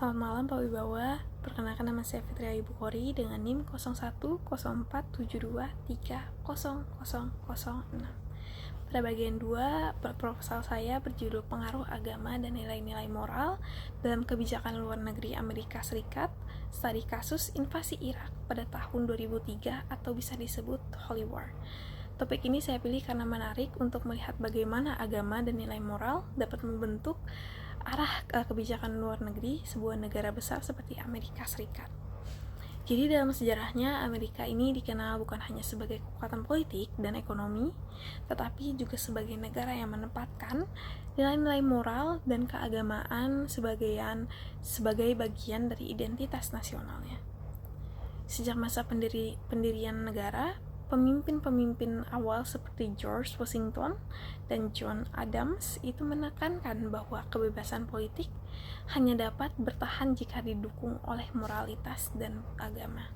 Selamat malam Pak Wibawa, perkenalkan nama saya Fitri Ayu Bukhari dengan NIM 010472300006. Pada bagian 2, proposal saya berjudul Pengaruh Agama dan Nilai-Nilai Moral dalam Kebijakan Luar Negeri Amerika Serikat, studi kasus invasi Irak pada tahun 2003 atau bisa disebut Holy War. Topik ini saya pilih karena menarik untuk melihat bagaimana agama dan nilai moral dapat membentuk arah kebijakan luar negeri sebuah negara besar seperti Amerika Serikat. Jadi dalam sejarahnya, Amerika ini dikenal bukan hanya sebagai kekuatan politik dan ekonomi, tetapi juga sebagai negara yang menempatkan nilai-nilai moral dan keagamaan sebagai bagian dari identitas nasionalnya. Sejak masa pendirian negara, pemimpin-pemimpin awal seperti George Washington dan John Adams itu menekankan bahwa kebebasan politik hanya dapat bertahan jika didukung oleh moralitas dan agama.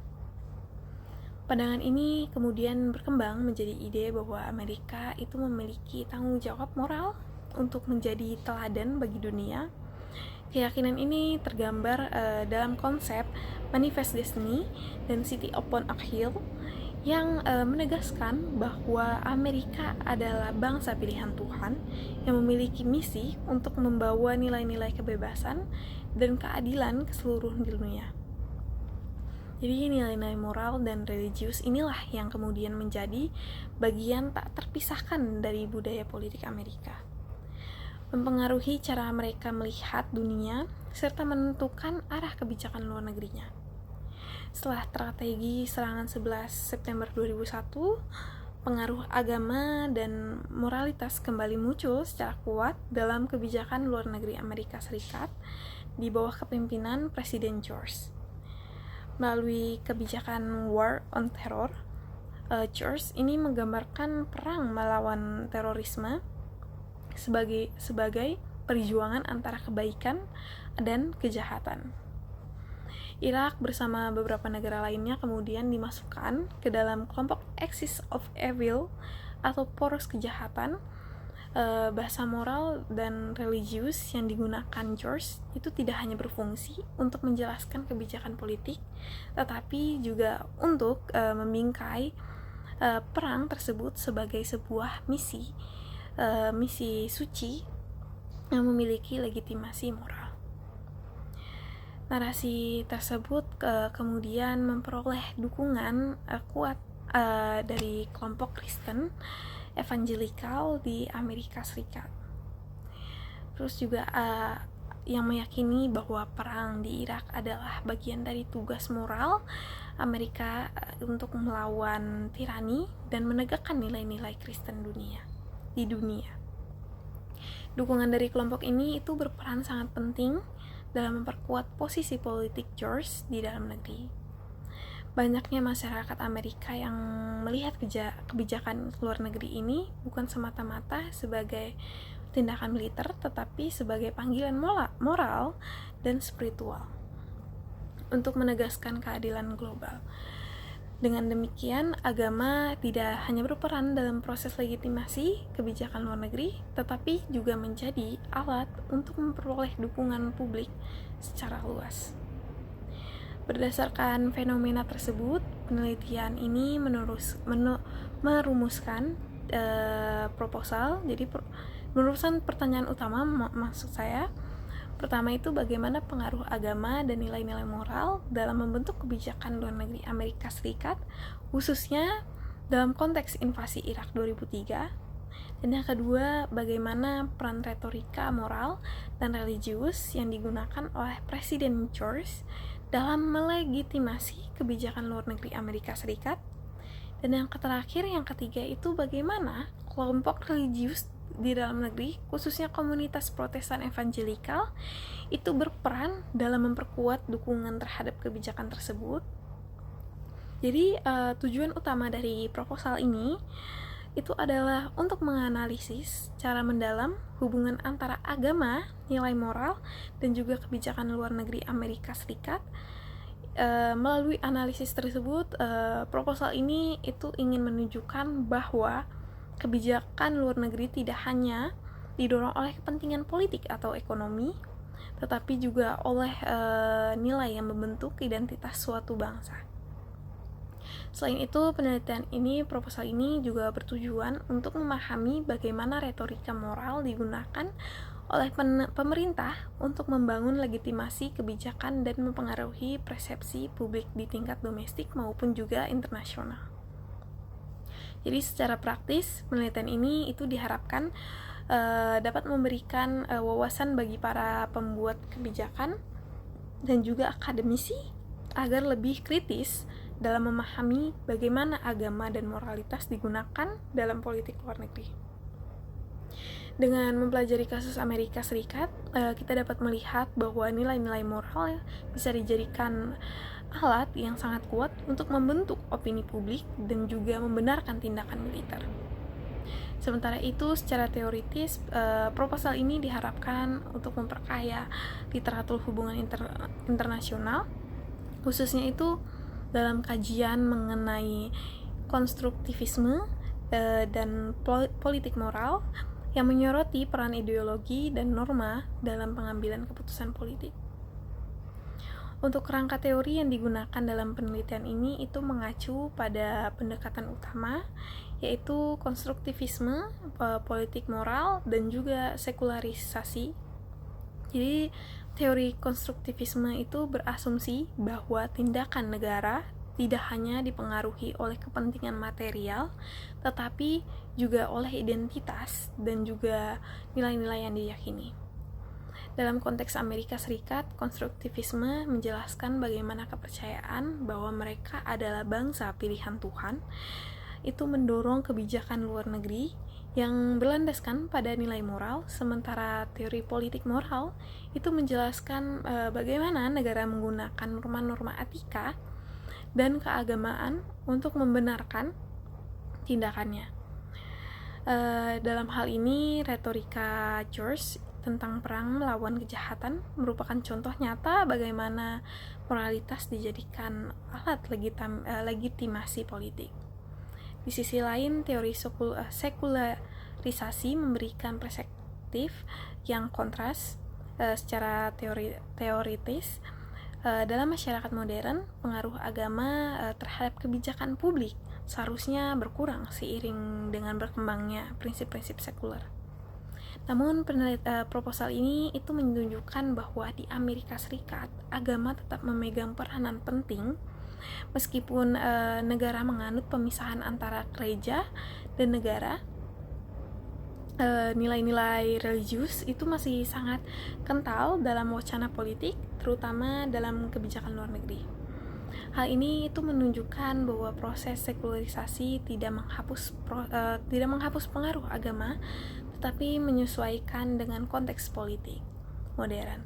Pandangan ini kemudian berkembang menjadi ide bahwa Amerika itu memiliki tanggung jawab moral untuk menjadi teladan bagi dunia. Keyakinan ini tergambar dalam konsep Manifest Destiny dan City Upon a Hill yang menegaskan bahwa Amerika adalah bangsa pilihan Tuhan yang memiliki misi untuk membawa nilai-nilai kebebasan dan keadilan ke seluruh dunia. Jadi nilai-nilai moral dan religius inilah yang kemudian menjadi bagian tak terpisahkan dari budaya politik Amerika, mempengaruhi cara mereka melihat dunia serta menentukan arah kebijakan luar negerinya. Setelah strategi serangan 11 September 2001, pengaruh agama dan moralitas kembali muncul secara kuat dalam kebijakan luar negeri Amerika Serikat di bawah kepemimpinan Presiden George. Melalui kebijakan War on Terror, George ini menggambarkan perang melawan terorisme sebagai perjuangan antara kebaikan dan kejahatan. Irak bersama beberapa negara lainnya kemudian dimasukkan ke dalam kelompok Axis of Evil atau poros kejahatan. Bahasa moral dan religius yang digunakan George itu tidak hanya berfungsi untuk menjelaskan kebijakan politik, tetapi juga untuk membingkai perang tersebut sebagai sebuah misi suci yang memiliki legitimasi moral. Narasi tersebut kemudian memperoleh dukungan kuat dari kelompok Kristen evangelikal di Amerika Serikat. Terus juga yang meyakini bahwa perang di Irak adalah bagian dari tugas moral Amerika untuk melawan tirani dan menegakkan nilai-nilai Kristen di dunia. Dukungan dari kelompok ini itu berperan sangat penting dalam memperkuat posisi politik George di dalam negeri. Banyaknya masyarakat Amerika yang melihat kebijakan luar negeri ini bukan semata-mata sebagai tindakan militer, tetapi sebagai panggilan moral dan spiritual untuk menegaskan keadilan global. Dengan demikian, agama tidak hanya berperan dalam proses legitimasi kebijakan luar negeri, tetapi juga menjadi alat untuk memperoleh dukungan publik secara luas. Berdasarkan fenomena tersebut, penelitian ini merumuskan proposal. Jadi merumuskan pertanyaan utama, maksud saya. Pertama itu bagaimana pengaruh agama dan nilai-nilai moral dalam membentuk kebijakan luar negeri Amerika Serikat, khususnya dalam konteks invasi Irak 2003. Dan yang kedua, bagaimana peran retorika moral dan religius yang digunakan oleh Presiden George dalam melegitimasi kebijakan luar negeri Amerika Serikat. Dan yang terakhir, yang ketiga itu bagaimana kelompok religius di dalam negeri, khususnya komunitas Protestan evangelikal, itu berperan dalam memperkuat dukungan terhadap kebijakan tersebut. Jadi tujuan utama dari proposal ini itu adalah untuk menganalisis secara mendalam hubungan antara agama, nilai moral, dan juga kebijakan luar negeri Amerika Serikat. Melalui analisis tersebut, proposal ini itu ingin menunjukkan bahwa kebijakan luar negeri tidak hanya didorong oleh kepentingan politik atau ekonomi, tetapi juga oleh nilai yang membentuk identitas suatu bangsa. Selain itu, proposal ini juga bertujuan untuk memahami bagaimana retorika moral digunakan oleh pemerintah untuk membangun legitimasi kebijakan dan mempengaruhi persepsi publik di tingkat domestik maupun juga internasional. Jadi secara praktis, penelitian ini itu diharapkan dapat memberikan wawasan bagi para pembuat kebijakan dan juga akademisi agar lebih kritis dalam memahami bagaimana agama dan moralitas digunakan dalam politik luar negeri. Dengan mempelajari kasus Amerika Serikat, kita dapat melihat bahwa nilai-nilai moral bisa dijadikan alat yang sangat kuat untuk membentuk opini publik dan juga membenarkan tindakan militer. Sementara itu, secara teoritis, proposal ini diharapkan untuk memperkaya literatur hubungan internasional, khususnya itu dalam kajian mengenai konstruktivisme dan politik moral yang menyoroti peran ideologi dan norma dalam pengambilan keputusan politik. Untuk kerangka teori yang digunakan dalam penelitian ini itu mengacu pada pendekatan utama, yaitu konstruktivisme, politik moral, dan juga sekularisasi. Jadi teori konstruktivisme itu berasumsi bahwa tindakan negara tidak hanya dipengaruhi oleh kepentingan material, tetapi juga oleh identitas dan juga nilai-nilai yang diyakini. Dalam konteks Amerika Serikat, konstruktivisme menjelaskan bagaimana kepercayaan bahwa mereka adalah bangsa pilihan Tuhan itu mendorong kebijakan luar negeri yang berlandaskan pada nilai moral, sementara teori politik moral itu menjelaskan bagaimana negara menggunakan norma-norma etika dan keagamaan untuk membenarkan tindakannya. Dalam hal ini, retorika George tentang perang melawan kejahatan merupakan contoh nyata bagaimana moralitas dijadikan alat legitimasi politik. Di sisi lain, teori sekularisasi memberikan perspektif yang kontras secara teoritis. Dalam masyarakat modern, pengaruh agama terhadap kebijakan publik seharusnya berkurang seiring dengan berkembangnya prinsip-prinsip sekuler. Namun, proposal ini itu menunjukkan bahwa di Amerika Serikat, agama tetap memegang peranan penting meskipun negara menganut pemisahan antara gereja dan negara. Nilai-nilai religius itu masih sangat kental dalam wacana politik, terutama dalam kebijakan luar negeri. Hal ini itu menunjukkan bahwa proses sekularisasi tidak menghapus pengaruh agama, tetapi menyesuaikan dengan konteks politik modern.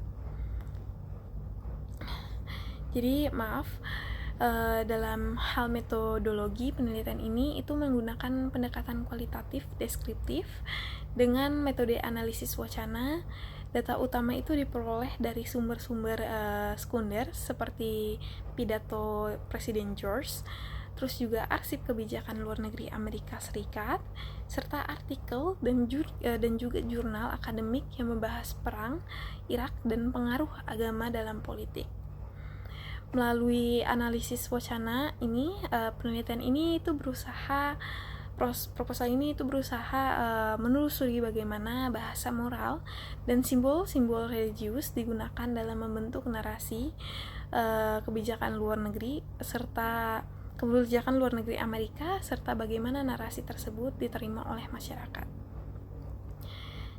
Jadi, dalam hal metodologi penelitian ini itu menggunakan pendekatan kualitatif deskriptif dengan metode analisis wacana. Data utama itu diperoleh dari sumber-sumber sekunder seperti pidato Presiden George, terus juga arsip kebijakan luar negeri Amerika Serikat, serta artikel dan juga jurnal akademik yang membahas perang Irak dan pengaruh agama dalam politik. Melalui analisis wacana ini, penelitian ini itu proposal ini itu berusaha menelusuri bagaimana bahasa moral dan simbol-simbol religius digunakan dalam membentuk narasi kebijakan luar negeri Amerika, serta bagaimana narasi tersebut diterima oleh masyarakat.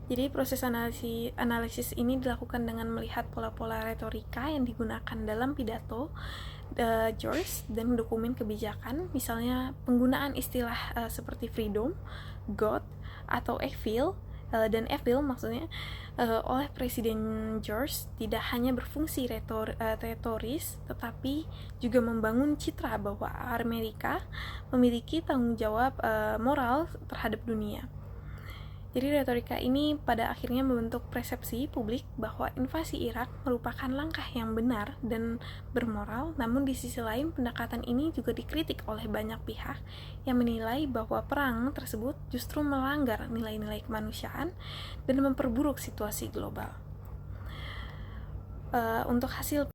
Jadi proses analisis ini dilakukan dengan melihat pola-pola retorika yang digunakan dalam pidato George dan dokumen kebijakan, misalnya penggunaan istilah seperti freedom, God, atau evil maksudnya oleh Presiden George tidak hanya berfungsi retoris, tetapi juga membangun citra bahwa Amerika memiliki tanggung jawab moral terhadap dunia. Jadi retorika ini pada akhirnya membentuk persepsi publik bahwa invasi Irak merupakan langkah yang benar dan bermoral, namun di sisi lain pendekatan ini juga dikritik oleh banyak pihak yang menilai bahwa perang tersebut justru melanggar nilai-nilai kemanusiaan dan memperburuk situasi global. Untuk hasil